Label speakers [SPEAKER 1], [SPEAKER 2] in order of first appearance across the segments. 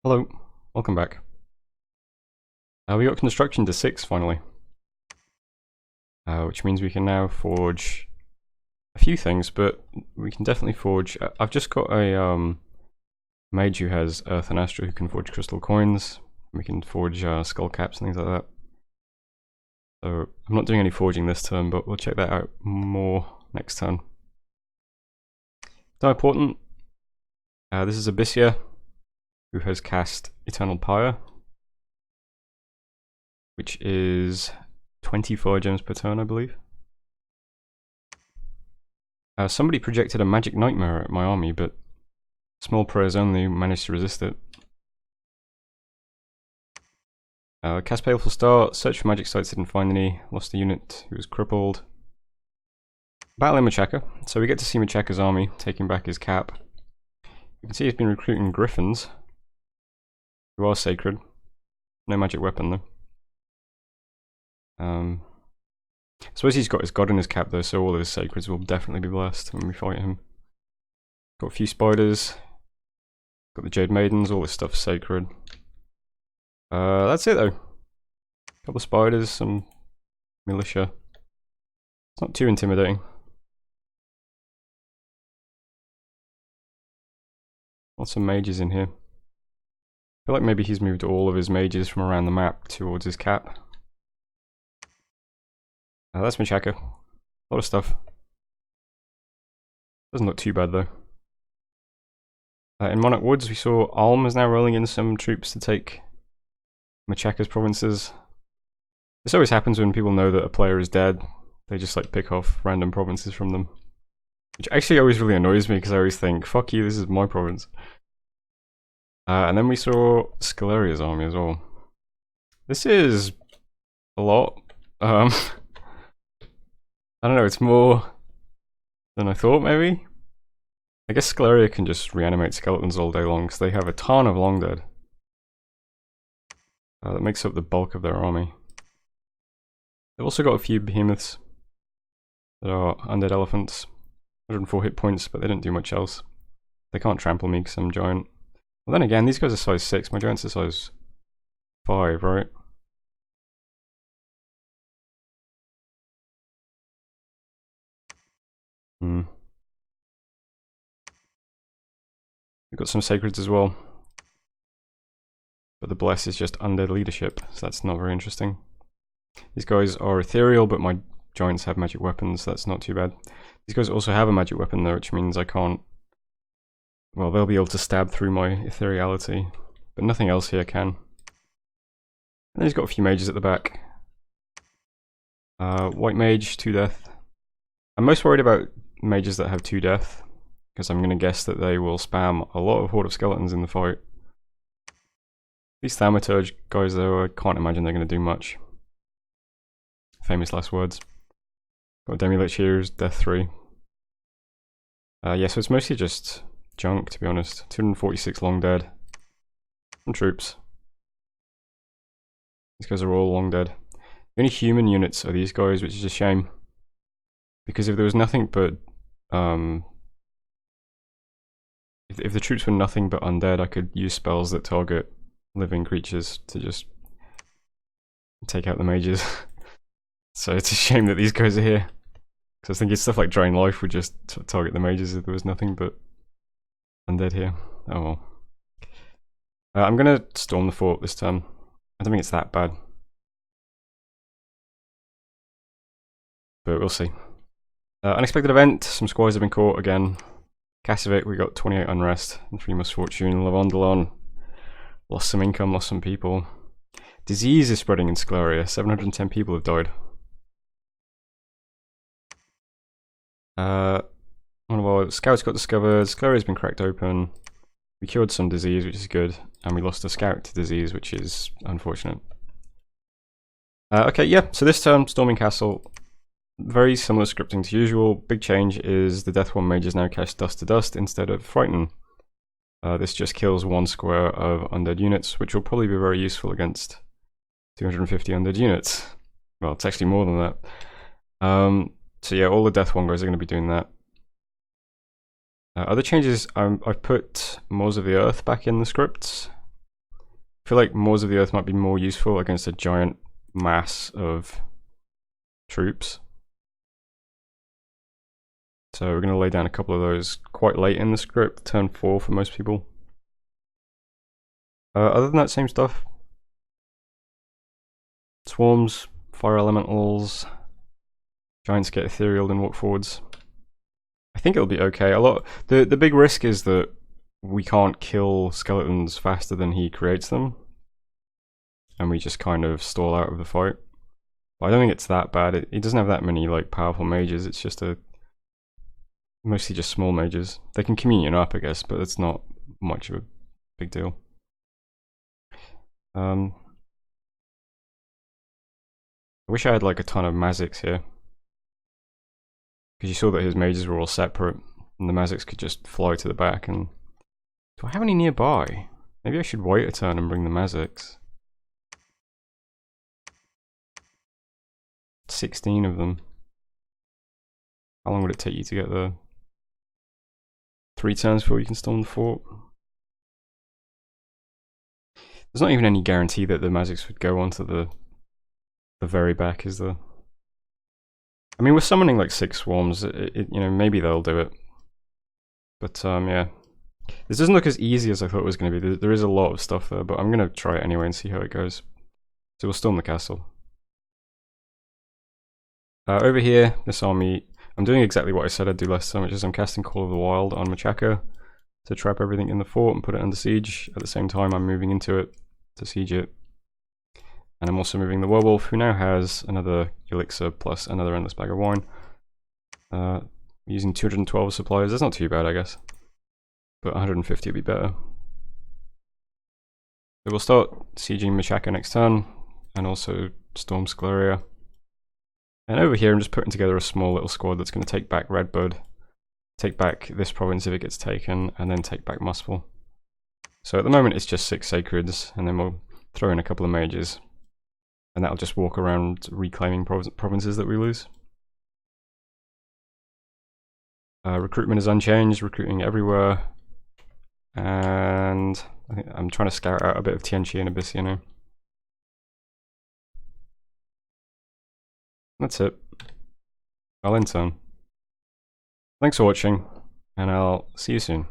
[SPEAKER 1] Hello, welcome back. We got construction to 6 finally, which means we can now forge a few things, but we can definitely forge. I've just got a mage who has Earth and Astro who can forge crystal coins. We can forge skull caps and things like that. So I'm not doing any forging this turn, but we'll check that out more next turn. Not important. This is Abyssia, who has cast Eternal Pyre, which is 24 gems per turn, I believe. Somebody projected a magic nightmare at my army, but small prayers only managed to resist it. Cast Baleful Star, search for magic sites, didn't find any, lost a unit who was crippled. Battling Machaka, so we get to see Machaka's army taking back his cap. You can see he's been recruiting griffins, who are sacred. No magic weapon though. I suppose he's got his god in his cap though, so all of his sacreds will definitely be blessed when we fight him. Got a few spiders. Got the Jade Maidens, all this stuff's sacred. That's it though. A couple of spiders, some militia. It's not too intimidating. Lots of mages in here. I feel like maybe he's moved all of his mages from around the map towards his cap. That's Machaka. A lot of stuff. Doesn't look too bad though. In Monarch Woods we saw Alm is now rolling in some troops to take Machaka's provinces. This always happens when people know that a player is dead. They just like pick off random provinces from them. Which actually always really annoys me because I always think, fuck you, this is my province. And then we saw Scaleria's army as well. This is a lot. I don't know, it's more than I thought maybe. I guess Scaleria can just reanimate skeletons all day long because they have a ton of long dead. That makes up the bulk of their army. They've also got a few behemoths that are undead elephants. 104 hit points, but they don't do much else. They can't trample me because I'm giant. Well then again, these guys are size 6, my giant's are size 5, right? We've got some sacreds as well. But the bless is just undead leadership, so that's not very interesting. These guys are ethereal, but my giants have magic weapons, so that's not too bad. These guys also have a magic weapon though, which means I can't... Well, they'll be able to stab through my ethereality, but nothing else here can. And he's got a few mages at the back. White mage, 2 death. I'm most worried about mages that have 2 death, because I'm going to guess that they will spam a lot of Horde of Skeletons in the fight. These Thaumaturge guys though, I can't imagine they're going to do much. Famous last words. Got Demi-Lich here, who's death 3. Yeah, so it's mostly just junk to be honest. 246 long dead. Some troops. These guys are all long dead. The only human units are these guys, which is a shame. Because if there was nothing but... If the troops were nothing but undead, I could use spells that target living creatures to just take out the mages. So it's a shame that these guys are here. Because I was thinking stuff like Drain Life would just target the mages if there was nothing but undead here. Oh well. I'm gonna storm the fort this time. I don't think it's that bad. But we'll see. Unexpected event, some squires have been caught again. Kasavik, we got 28 unrest and 3 misfortune. Lavondalon, lost some income, lost some people. Disease is spreading in Scaleria, 710 people have died. One of our scouts got discovered, Scaleria's been cracked open. We cured some disease, which is good, and we lost a scout to disease, which is unfortunate. Okay, yeah, so this turn, Storming Castle. Very similar scripting to usual. Big change is the Death 1 mages now cast Dust to Dust instead of Frighten. This just kills 1 square of undead units, which will probably be very useful against 250 undead units. Well, it's actually more than that. So yeah, all the Death 1 guys are going to be doing that. Other changes, I've put Moors of the Earth back in the scripts. feel like Moors of the Earth might be more useful against a giant mass of troops. So we're going to lay down a couple of those quite late in the script, turn 4 for most people. Other than that, same stuff. Swarms, fire elementals, giants get ethereal and walk forwards. I think it'll be okay. The big risk is that we can't kill skeletons faster than he creates them, and we just kind of stall out of the fight. But I don't think it's that bad. He doesn't have that many like powerful mages. It's just mostly just small mages. They can communion up, I guess, but it's not much of a big deal. I wish I had like a ton of Mazics here, because you saw that his mages were all separate, and the Mazics could just fly to the back. And do I have any nearby? Maybe I should wait a turn and bring the Mazics. 16 of them. How long would it take you to get there? 3 turns before you can storm the fort. There's not even any guarantee that the Mazics would go onto the very back, is there? I mean, we're summoning like 6 swarms. You know, maybe they'll do it. But yeah, this doesn't look as easy as I thought it was going to be. There is a lot of stuff there, but I'm going to try it anyway and see how it goes. So we'll storm the castle. Over here, this army, I'm doing exactly what I said I'd do last time, which is I'm casting Call of the Wild on Machaka to trap everything in the fort and put it under siege. At the same time, I'm moving into it to siege it. And I'm also moving the werewolf, who now has another elixir plus another endless bag of wine. Using 212 supplies. That's not too bad, I guess. But 150 would be better. So we'll start sieging Machaka next turn, and also storm Scleria. And over here, I'm just putting together a small little squad that's going to take back Redbud, take back this province if it gets taken, and then take back Muspel. So at the moment, it's just 6 sacreds, and then we'll throw in a couple of mages. And that'll just walk around reclaiming provinces that we lose. Recruitment is unchanged, recruiting everywhere. And I think I'm trying to scout out a bit of Tianqi and Abyssia now. That's it. I'll end turn. Thanks for watching, and I'll see you soon.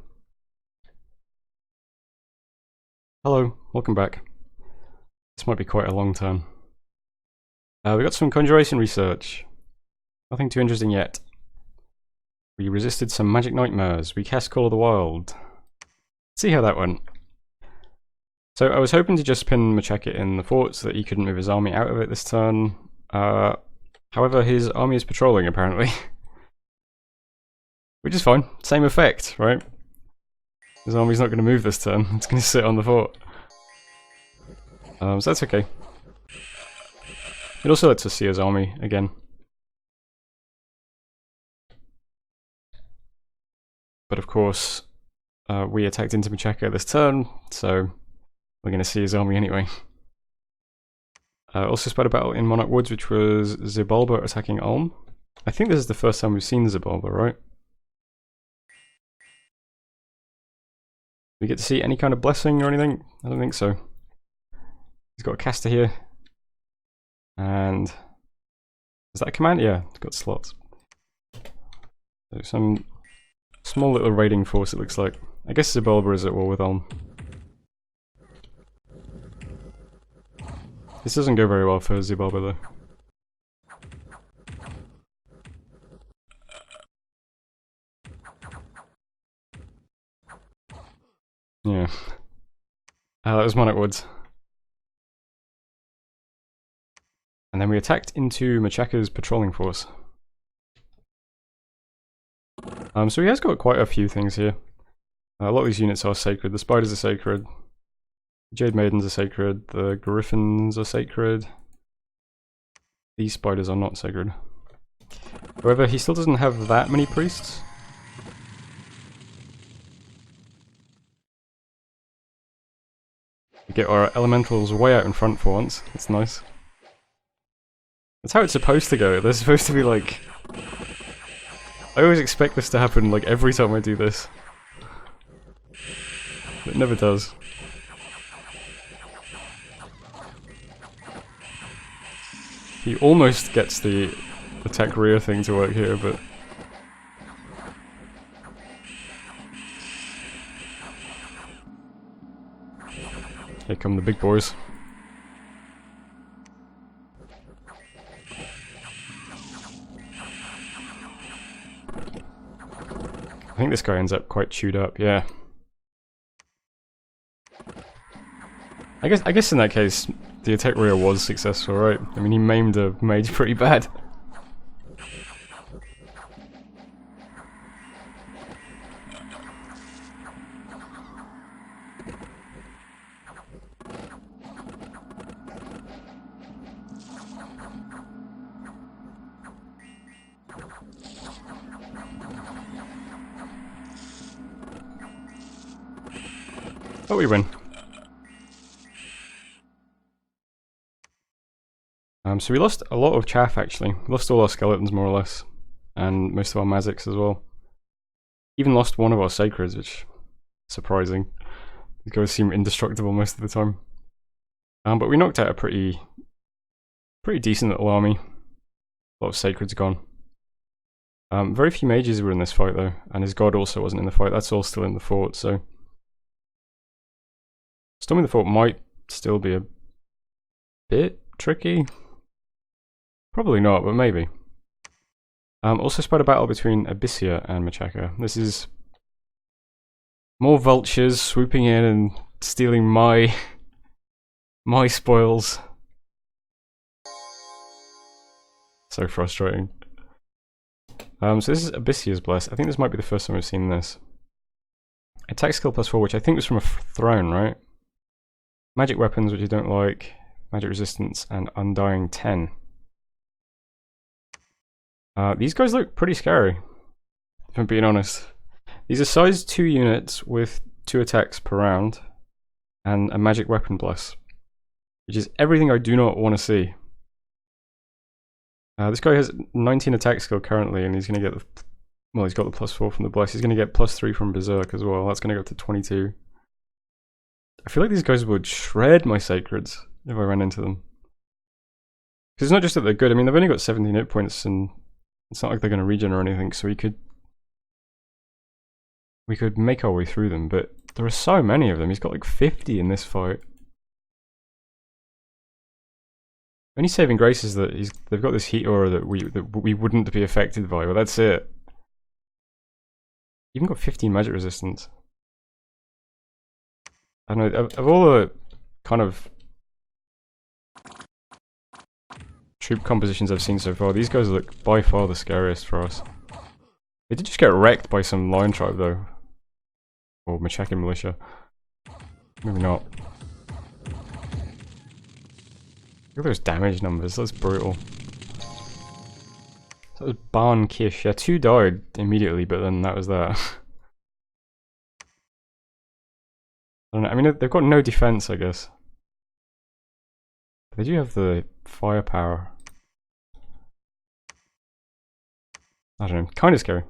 [SPEAKER 1] Hello, welcome back. This might be quite a long turn. We got some conjuration research. Nothing too interesting yet. We resisted some magic nightmares. We cast Call of the Wild. See how that went. So I was hoping to just pin Machaka in the fort so that he couldn't move his army out of it this turn. However, his army is patrolling apparently. Which is fine. Same effect, right? His army's not going to move this turn. It's going to sit on the fort. So that's okay. It also lets us see his army again. But of course, we attacked into Machaka this turn, so we're going to see his army anyway. Also spied a battle in Monarch Woods, which was Xibalba attacking Ulm. I think this is the first time we've seen Xibalba, right? We get to see any kind of blessing or anything? I don't think so. He's got a caster here. And is that a command? Yeah, it's got slots. So some small little raiding force, it looks like. I guess Xibalba is at war with Ulm. This doesn't go very well for Xibalba though. Yeah. That was Monarch Woods. And then we attacked into Machaka's patrolling force. So he has got quite a few things here. A lot of these units are sacred. The spiders are sacred. The Jade Maidens are sacred. The Griffins are sacred. These spiders are not sacred. However, he still doesn't have that many priests. We get our elementals way out in front for once. That's nice. That's how it's supposed to go. They're supposed to be like... I always expect this to happen like every time I do this. It never does. He almost gets the attack rear thing to work here, but... Here come the big boys. I think this guy ends up quite chewed up, yeah. I guess in that case, the attack rear was successful, right? I mean, he maimed a mage pretty bad. But we win. So we lost a lot of chaff actually. We lost all our skeletons more or less. And most of our magics as well. Even lost one of our sacreds, which is surprising. These guys seem indestructible most of the time. But we knocked out a pretty decent little army. A lot of sacreds gone. Very few mages were in this fight though, and his god also wasn't in the fight. That's all still in the fort, so... Storming the fort might still be a bit tricky. Probably not, but maybe. Also spied a battle between Abyssia and Machaca. This is more vultures swooping in and stealing my spoils. So frustrating. So this is Abyssia's Bless. I think this might be the first time I've seen this. Attack skill +4, which I think was from a throne, right? Magic weapons, which you don't like. Magic resistance and Undying 10. These guys look pretty scary, if I'm being honest. These are size 2 units with 2 attacks per round and a magic weapon bless, which is everything I do not want to see. This guy has 19 attack skill currently, and he's going to get the... Well, he's got the +4 from the bless. He's going to get +3 from Berserk as well. That's going to go up to 22. I feel like these guys would shred my sacreds if I ran into them. Because it's not just that they're good, I mean they've only got 17 hit points and it's not like they're going to regen or anything, so we could make our way through them, but there are so many of them. He's got like 50 in this fight. Only saving grace is that they've got this heat aura that we wouldn't be affected by, but that's it. Even got 15 magic resistance. I don't know, of all the kind of troop compositions I've seen so far, these guys look by far the scariest for us. They did just get wrecked by some lion tribe though. Or Machacan militia. Maybe not. Look at those damage numbers, that's brutal. So that was Barn Kish. Yeah, 2 died immediately, but then that was that. I don't know, I mean they've got no defense, I guess. They do have the firepower. I don't know, kind of scary.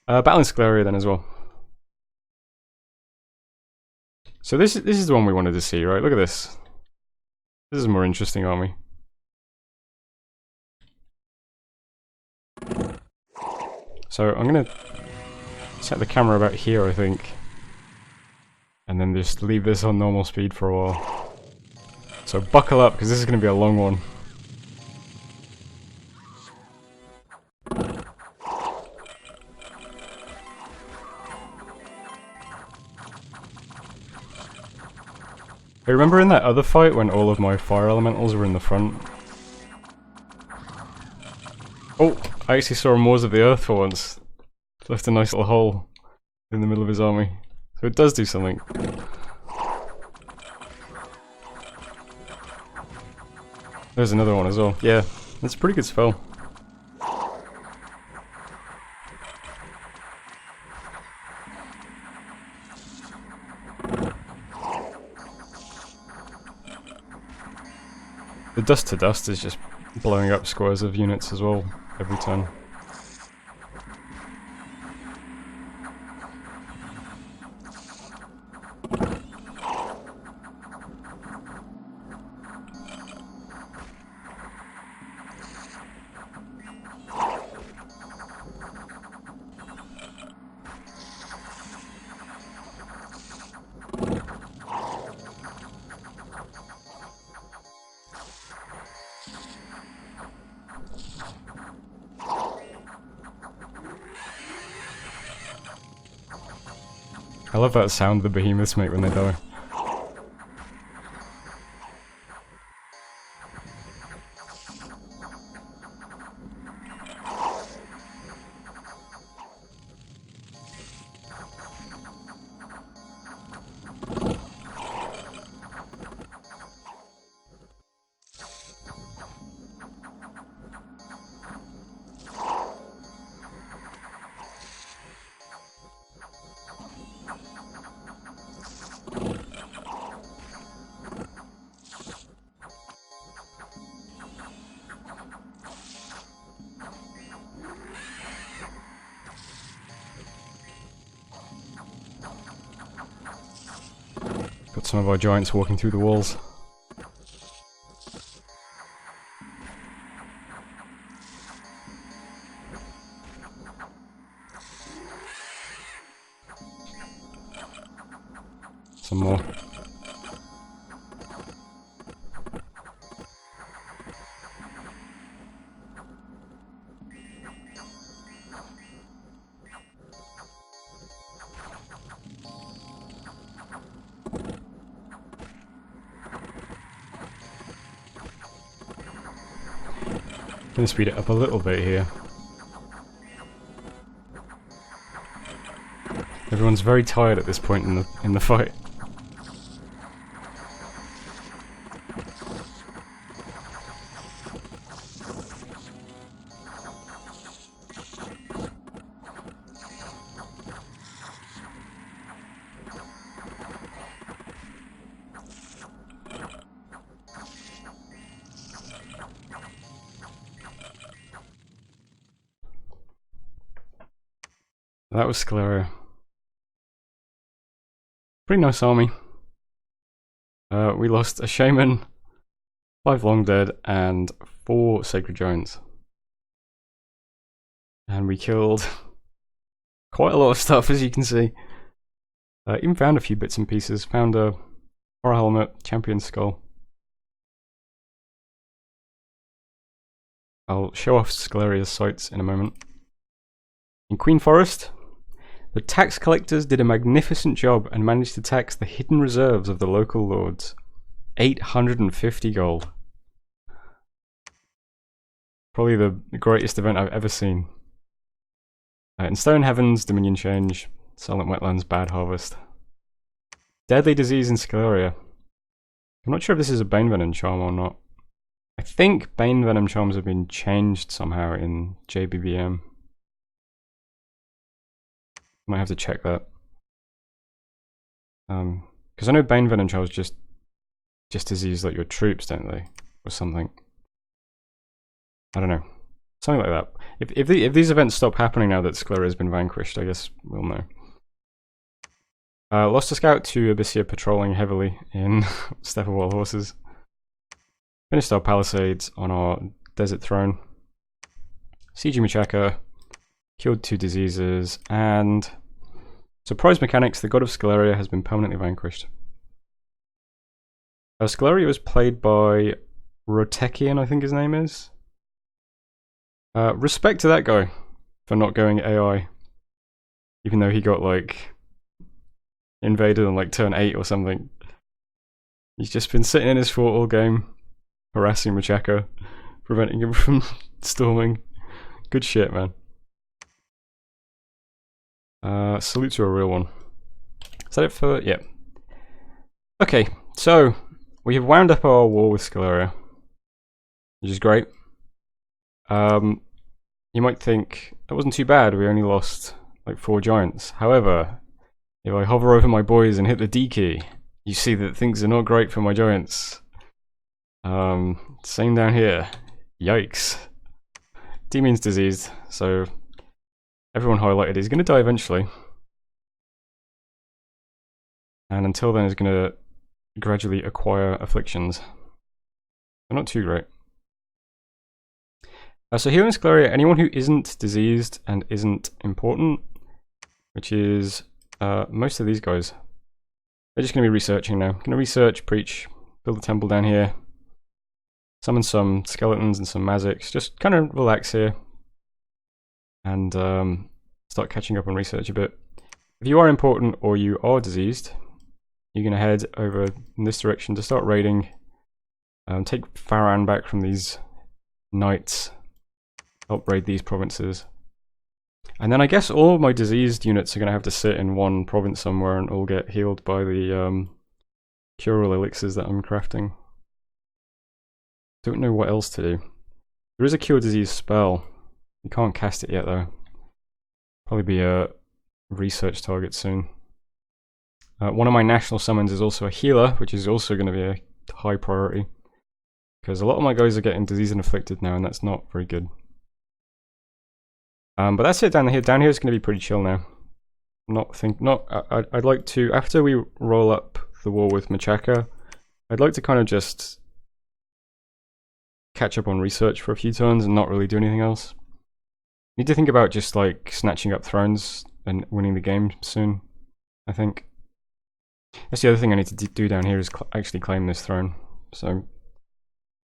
[SPEAKER 1] Battling Scleria then as well. So this is the one we wanted to see, right? Look at this. This is a more interesting army. So I'm gonna set the camera about here, I think. And then just leave this on normal speed for a while. So buckle up, because this is going to be a long one. I remember in that other fight when all of my fire elementals were in the front. Oh, I actually saw Moors of the Earth for once. Left a nice little hole in the middle of his army. So it does do something. There's another one as well. Yeah, that's a pretty good spell. The dust to dust is just blowing up squares of units as well every turn. I love that sound the behemoths make when they die. Got some of our giants walking through the walls. Some more. Gonna speed it up a little bit here. Everyone's very tired at this point in the fight. That was Scleria. Pretty nice army. We lost a Shaman, 5 Long Dead, and 4 Sacred Giants. And we killed quite a lot of stuff, as you can see. Even found a few bits and pieces. Found a Horror Helmet, Champion Skull. I'll show off Scleria's sights in a moment. In Queen Forest, the tax collectors did a magnificent job and managed to tax the hidden reserves of the local lords. 850 gold. Probably the greatest event I've ever seen. In Stone Heavens, Dominion Change, Silent Wetlands, Bad Harvest. Deadly Disease in Scleria. I'm not sure if this is a Bane Venom charm or not. I think Bane Venom charms have been changed somehow in JBBM. Might have to check that. Because I know Bane Venom charms just disease like your troops, don't they? Or something. I don't know. Something like that. If these events stop happening now that Scleria has been vanquished, I guess we'll know. Lost a scout to Abyssia patrolling heavily in Steppe of Wild Horses. Finished our palisades on our desert throne. Siege Machaca. Killed 2 diseases, and surprise mechanics, the god of Scleria has been permanently vanquished. Scleria was played by Rotekian, I think his name is. Respect to that guy for not going AI, even though he got like invaded on like turn 8 or something. He's just been sitting in his fort all game, harassing Machaca, preventing him from storming. Good shit, man. Salute to a real one. Is that it for... yeah. Okay, so we have wound up our war with Scleria, which is great. You might think that wasn't too bad, we only lost like 4 giants. However, if I hover over my boys and hit the D key, you see that things are not great for my giants. Same down here. Yikes. D means diseased, so everyone highlighted is going to die eventually. And until then is going to gradually acquire afflictions. They're not too great. So here in Scleria, anyone who isn't diseased and isn't important, which is most of these guys, they're just going to be researching now. Going to research, preach, build a temple down here, summon some skeletons and some magics, just kind of relax here. And start catching up on research a bit. if you are important or you are diseased, you're going to head over in this direction to start raiding. Take Farran back from these knights, help raid these provinces. And then I guess all of my diseased units are going to have to sit in one province somewhere and all get healed by the cure-all elixirs that I'm crafting. Don't know what else to do. There is a cure disease spell. You can't cast it yet though. Probably be a research target soon. One of my national summons is also a healer, which is also going to be a high priority. Because a lot of my guys are getting disease and afflicted now, and that's not very good. But that's it down here. Down here is going to be pretty chill now. I'd like to, after we roll up the war with Machaca, I'd like to kind of just catch up on research for a few turns and not really do anything else. Need to think about just like snatching up thrones and winning the game soon, I think. That's the other thing I need to do down here is actually claim this throne. So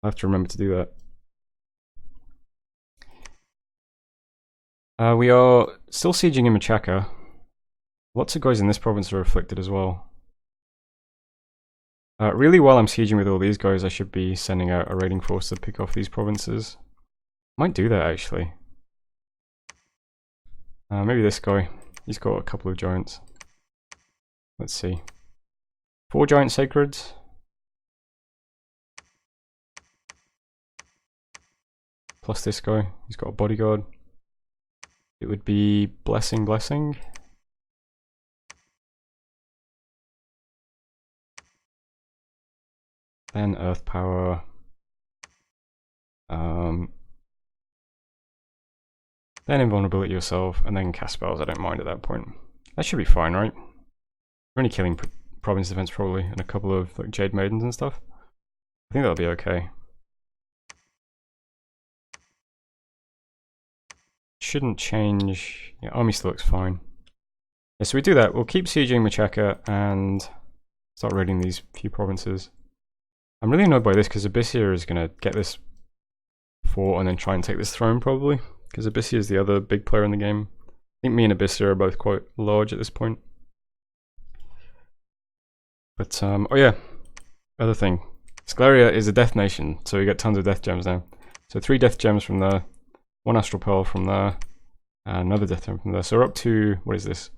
[SPEAKER 1] I have to remember to do that. We are still sieging in Machaca. Lots of guys in this province are afflicted as well. Really, while I'm sieging with all these guys, I should be sending out a raiding force to pick off these provinces. Might do that actually. Maybe this guy. He's got a couple of giants. Let's see. 4 giant sacreds. Plus this guy. He's got a bodyguard. It would be blessing, blessing. Then earth power. Then invulnerability yourself, and then cast spells. I don't mind at that point. That should be fine, right? We're only killing province defense probably, and a couple of like Jade Maidens and stuff. I think that'll be okay. Shouldn't change. Yeah, army still looks fine. Yeah, so we do that. We'll keep sieging Machaca and start raiding these few provinces. I'm really annoyed by this because Abyssia is going to get this fort and then try and take this throne probably. Because Abyssia is the other big player in the game. I think me and Abyssia are both quite large at this point. But, oh yeah, other thing. Scleria is a death nation, so we get tons of death gems now. So 3 death gems from there, 1 astral pearl from there, and another death gem from there. So we're up to, what is this?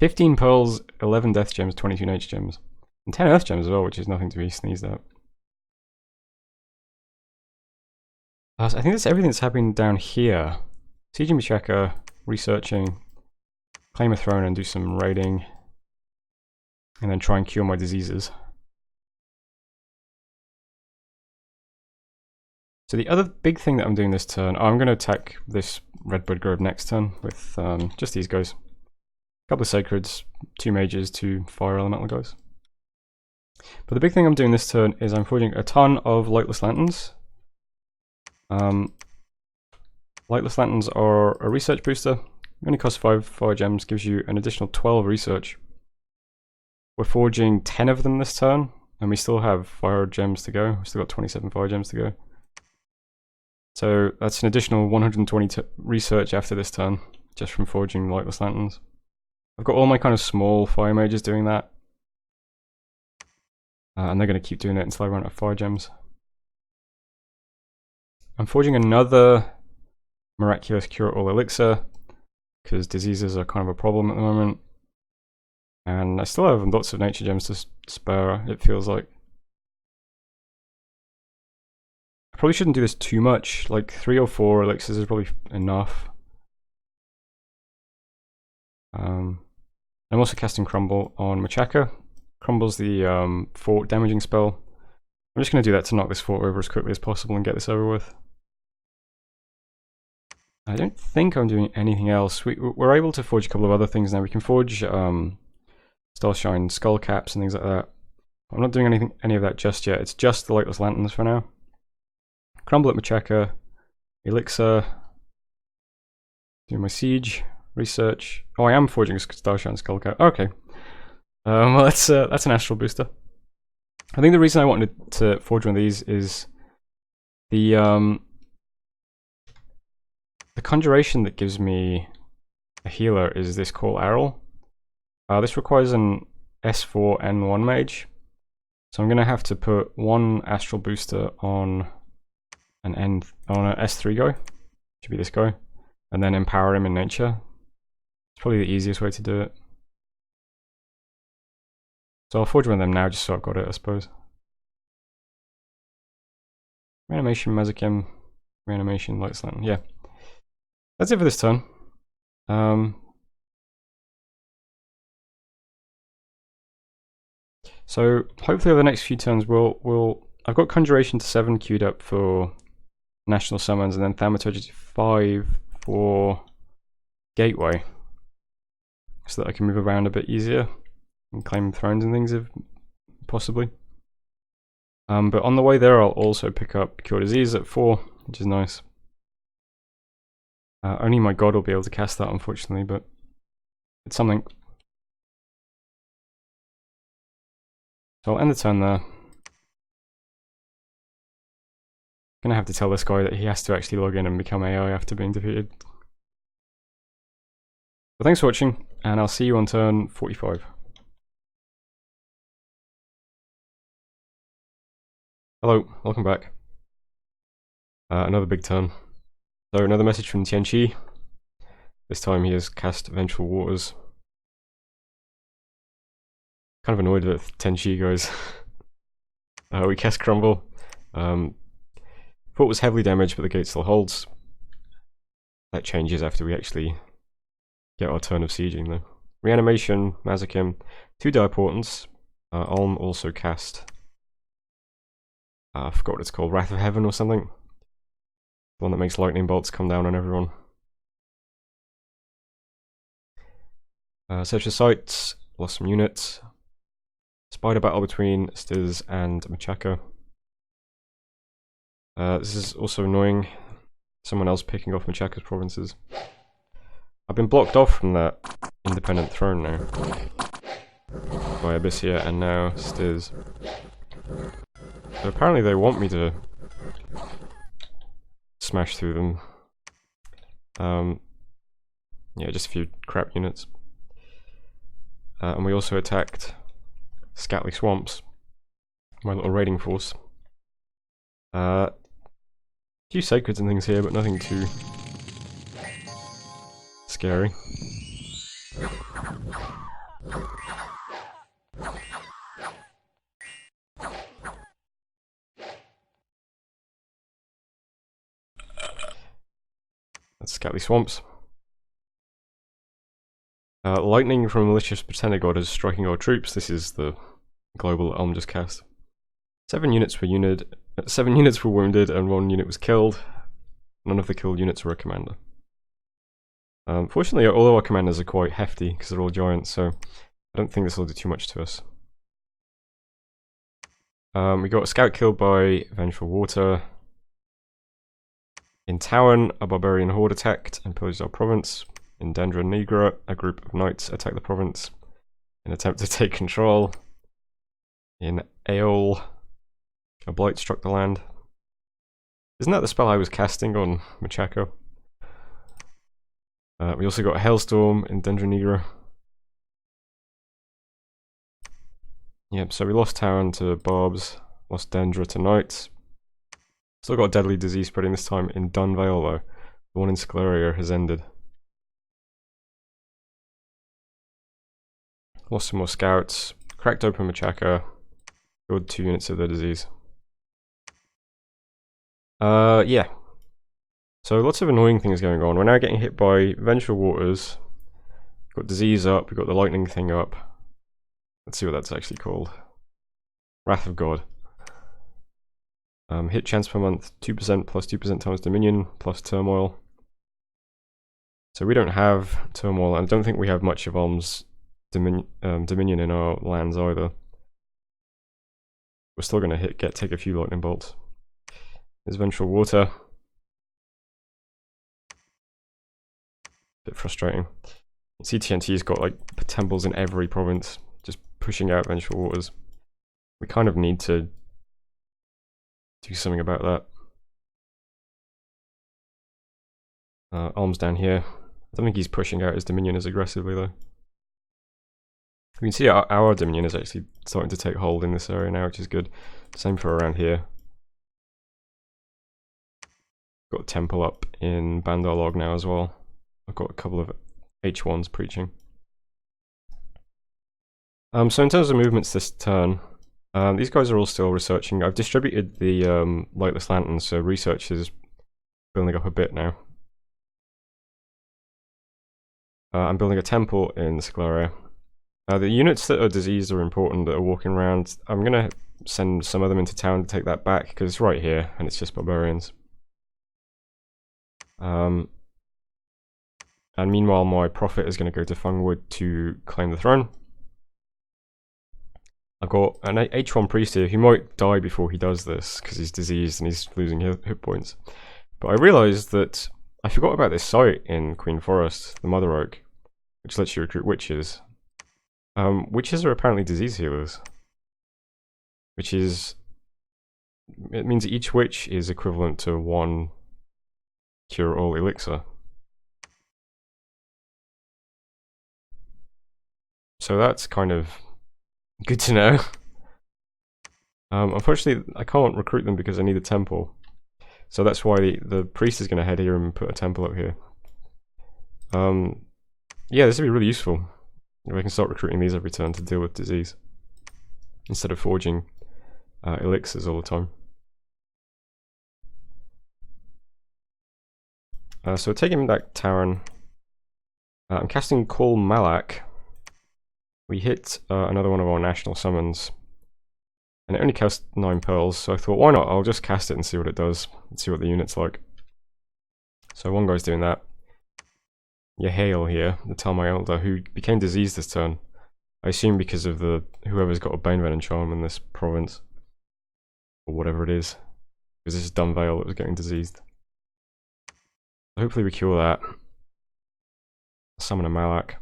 [SPEAKER 1] 15 pearls, 11 death gems, 22 nature gems. And 10 earth gems as well, which is nothing to be sneezed at. I think that's everything that's happening down here. Sieging Machaca, researching, claim a throne and do some raiding. And then try and cure my diseases. So the other big thing that I'm doing this turn, I'm going to attack this Redbud Grove next turn with just these guys. A couple of sacreds, 2 mages, 2 fire elemental guys. But the big thing I'm doing this turn is I'm forging a ton of lightless lanterns. Lightless lanterns are a research booster. Only costs 5 fire gems, gives you an additional 12 research. We're forging 10 of them this turn, and we still have fire gems to go. We've still got 27 fire gems to go. So that's an additional 120 research after this turn, just from forging lightless lanterns. I've got all my kind of small fire mages doing that. And they're going to keep doing it until I run out of fire gems. I'm forging another miraculous cure-all elixir, because diseases are kind of a problem at the moment. And I still have lots of nature gems to spare, it feels like. I probably shouldn't do this too much, like 3 or 4 elixirs is probably enough. I'm also casting Crumble on Machaca. Crumble's the fort damaging spell. I'm just going to do that to knock this fort over as quickly as possible and get this over with. I don't think I'm doing anything else. We're able to forge a couple of other things now. We can forge Starshine skull caps and things like that. I'm not doing any of that just yet. It's just the lightless lanterns for now. Crumble at Machaca, elixir, do my siege, research. Oh, I am forging a Starshine skull cap. Okay. Well, that's an astral booster. I think the reason I wanted to forge one of these is the conjuration that gives me a healer is this Call Arrow. This requires an S4N1 mage, so I'm going to have to put one astral booster on an S3 guy, should be this guy, and then empower him in nature. It's probably the easiest way to do it. So I'll forge one of them now just so I've got it, I suppose. Reanimation, Mazakim, reanimation, light slant, yeah. That's it for this turn. So hopefully over the next few turns I've got Conjuration to 7 queued up for National Summons, and then Thaumaturgy to 5 for Gateway, so that I can move around a bit easier and claim thrones and things if possibly. But on the way there I'll also pick up Cure Disease at 4, which is nice. Only my god will be able to cast that, unfortunately, but it's something. So I'll end the turn there. Gonna have to tell this guy that he has to actually log in and become AI after being defeated. But thanks for watching, and I'll see you on turn 45. Hello, welcome back. Another big turn. So another message from Tianqi. This time he has cast Vengeful Waters. Kind of annoyed with Tianqi, guys. We cast Crumble. Fort was heavily damaged, but the gate still holds. That changes after we actually get our turn of sieging, though. Reanimation, Mazakim, 2 Dire Portents. Ulm also cast. I forgot what it's called, Wrath of Heaven or something. The one that makes lightning bolts come down on everyone. Search the sites, lost some units. Spider battle between Stiz and Machaka. This is also annoying. Someone else picking off Machaka's provinces. I've been blocked off from that independent throne now by Abyssia and now Stiz. So apparently they want me to smash through them. Yeah, just a few crap units. And we also attacked Scatly Swamps, my little raiding force. A few sacreds and things here, but nothing too scary. That's Scatly Swamps. Lightning from Malicious Pretender God is striking our troops. This is the global Ulm just cast. 7 units were wounded, and 1 unit was killed. None of the killed units were a commander. Fortunately, all of our commanders are quite hefty because they're all giants, so I don't think this will do too much to us. We got a scout killed by Vengeful Water. In Towan, a barbarian horde attacked and pillaged our province. In Dendra Nigra, a group of knights attacked the province in an attempt to take control. In Aeol, a blight struck the land. Isn't that the spell I was casting on Machaka? We also got a Hailstorm in Dendra Nigra. Yep, so we lost Town to Barbs, lost Dendra to Knights. Still got a deadly disease spreading this time in Dunvale though. The one in Scleria has ended. Lost some more scouts, cracked open Machaka, killed 2 units of the disease. Yeah. So lots of annoying things going on. We're now getting hit by Vengeful Waters. We've got disease up, we've got the lightning thing up. Let's see what that's actually called. Wrath of God. Hit chance per month, 2% plus 2% times Dominion plus Turmoil. So we don't have Turmoil, and I don't think we have much of Ulm's Dominion in our lands either. We're still going to take a few lightning bolts. There's Vengeful Water. Bit frustrating. You see TNT's got like temples in every province, just pushing out Vengeful Waters. We kind of need to do something about that. Ulm's down here. I don't think he's pushing out his Dominion as aggressively though. We can see our dominion is actually starting to take hold in this area now, which is good. Same for around here. Got a temple up in Bandar Log now as well. I've got a couple of H1s preaching. So in terms of movements this turn, these guys are all still researching. I've distributed the lightless lanterns, so research is building up a bit now. I'm building a temple in the skill area. The units that are diseased are important, that are walking around. I'm going to send some of them into town to take that back, because it's right here, and it's just barbarians. And meanwhile, my prophet is going to go to Fungwood to claim the throne. I've got an H1 priest here who might die before he does this, because he's diseased and he's losing hit points. But I realised that I forgot about this site in Queen Forest, the Mother Oak, which lets you recruit witches. Witches are apparently disease healers, which is, it means each witch is equivalent to 1 cure-all elixir. So that's kind of good to know. Unfortunately, I can't recruit them because I need a temple. So that's why the priest is going to head here and put a temple up here. Yeah, this would be really useful. If I can start recruiting these every turn to deal with disease, instead of forging elixirs all the time. So we're taking back Taran. I'm casting Call Malak. We hit another one of our national summons, and it only costs 9 pearls, so I thought, why not? I'll just cast it and see what it does, and see what the unit's like. So one guy's doing that. Yahail here, the Talmai Elder, who became diseased this turn. I assume because of whoever's got a Bane Venom charm in this province, or whatever it is. Because this is Dunvale that was getting diseased. Hopefully we cure that. Summon a Malak.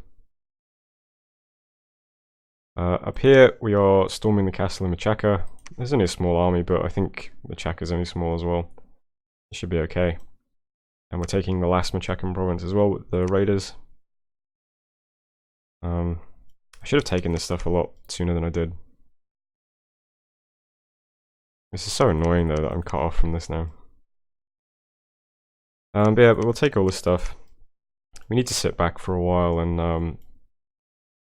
[SPEAKER 1] Up here we are storming the castle in Machaka. There's only a small army, but I think Machaka's only small as well. It should be okay. And we're taking the last Machakan province as well with the raiders. I should have taken this stuff a lot sooner than I did. This is so annoying though that I'm cut off from this now. But yeah, we'll take all this stuff. We need to sit back for a while and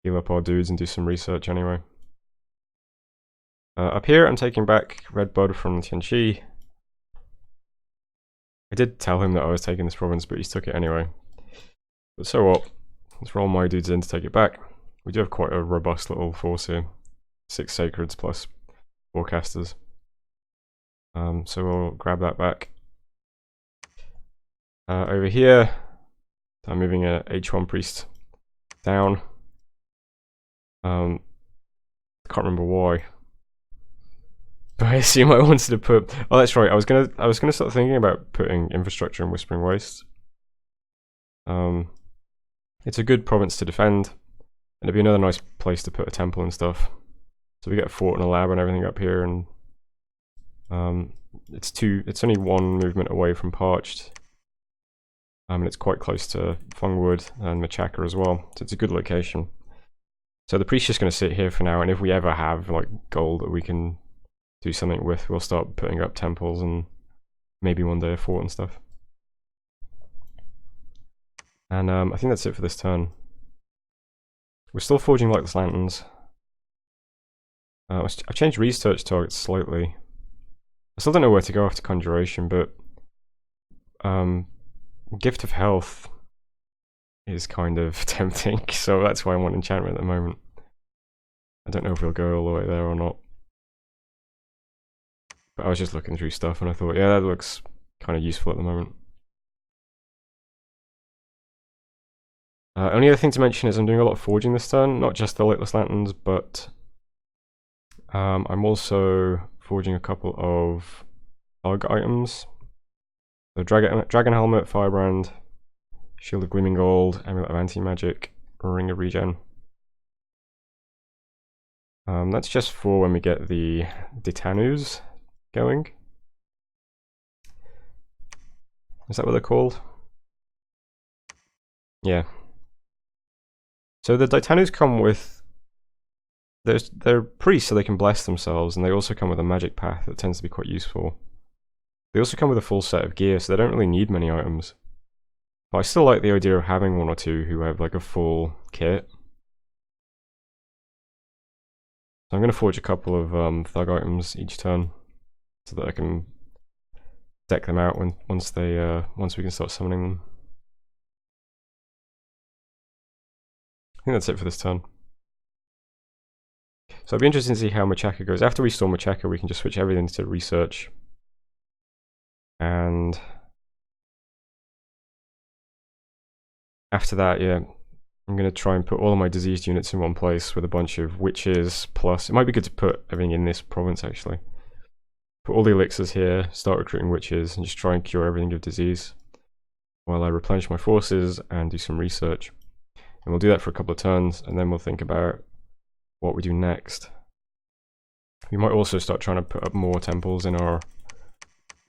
[SPEAKER 1] heal up our dudes and do some research anyway. Up here I'm taking back Red Bud from Tianchi. I did tell him that I was taking this province, but he took it anyway. But so what? Let's roll my dudes in to take it back. We do have quite a robust little force here. 6 sacreds plus 4 casters. So we'll grab that back. Over here, I'm moving a H1 priest down. Can't remember why. But I assume I wanted to put. Oh, that's right. I was gonna start thinking about putting infrastructure in Whispering Waste. It's a good province to defend, and it'd be another nice place to put a temple and stuff. So we get a fort and a lab and everything up here, and it's only 1 movement away from Parched. And it's quite close to Fungwood and Machaka as well, so it's a good location. So the priest's just going to sit here for now, and if we ever have like gold that we can do something with, we'll start putting up temples and maybe one day a fort and stuff. And I think that's it for this turn. We're still forging lightless lanterns. I've changed research targets slightly. I still don't know where to go after conjuration, but Gift of Health is kind of tempting, so that's why I want enchantment at the moment. I don't know if we'll go all the way there or not. But I was just looking through stuff and I thought, yeah, that looks kind of useful at the moment. Only other thing to mention is I'm doing a lot of forging this turn, not just the lightless lanterns, but I'm also forging a couple of bug items. So Dragon Helmet, Firebrand, Shield of Gleaming Gold, Amulet of Anti-Magic, Ring of Regen. That's just for when we get the Ditanus going. Is that what they're called? Yeah. So the Ditanus come with they're priests, so they can bless themselves, and they also come with a magic path that tends to be quite useful. They also come with a full set of gear, so they don't really need many items. But I still like the idea of having one or two who have like a full kit. So I'm going to forge a couple of thug items each turn, so that I can deck them out once we can start summoning them. I think that's it for this turn. So it'll be interesting to see how Machaka goes. After we storm Machaka, we can just switch everything to research. And after that, yeah, I'm going to try and put all of my diseased units in one place with a bunch of witches, plus it might be good to put everything in this province actually. Put all the elixirs here, start recruiting witches, and just try and cure everything of disease while I replenish my forces and do some research. And we'll do that for a couple of turns, and then we'll think about what we do next. We might also start trying to put up more temples in our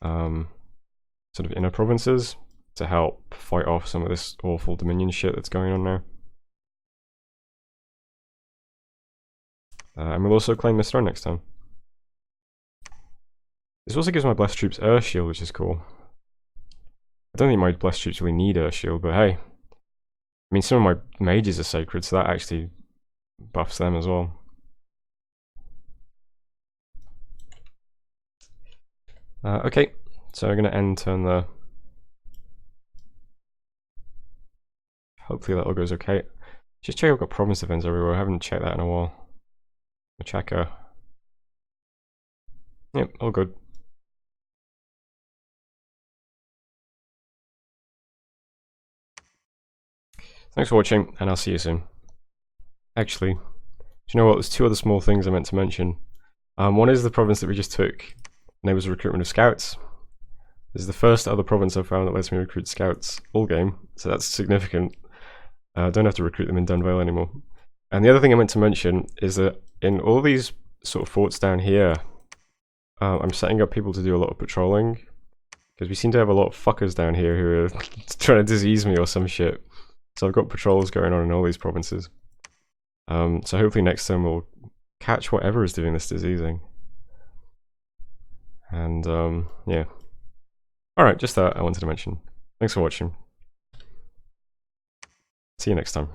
[SPEAKER 1] sort of inner provinces to help fight off some of this awful Dominion shit that's going on now. And we'll also claim this throne next time. This also gives my blessed troops Earth Shield, which is cool. I don't think my blessed troops really need Earth Shield, but hey. I mean, some of my mages are sacred, so that actually buffs them as well. Okay, so we're going to end turn there. Hopefully that all goes okay. Just check I've got province defense everywhere. I haven't checked that in a while. Machaka. Yep, all good. Thanks for watching, and I'll see you soon. Actually, do you know what? There's two other small things I meant to mention. One is the province that we just took, and it was recruitment of scouts. This is the first other province I've found that lets me recruit scouts all game, so that's significant. Don't have to recruit them in Dunvale anymore. And the other thing I meant to mention is that in all these sort of forts down here, I'm setting up people to do a lot of patrolling, because we seem to have a lot of fuckers down here who are trying to disease me or some shit. So I've got patrols going on in all these provinces. So hopefully next time we'll catch whatever is doing this diseasing. And yeah. Alright, just that I wanted to mention. Thanks for watching. See you next time.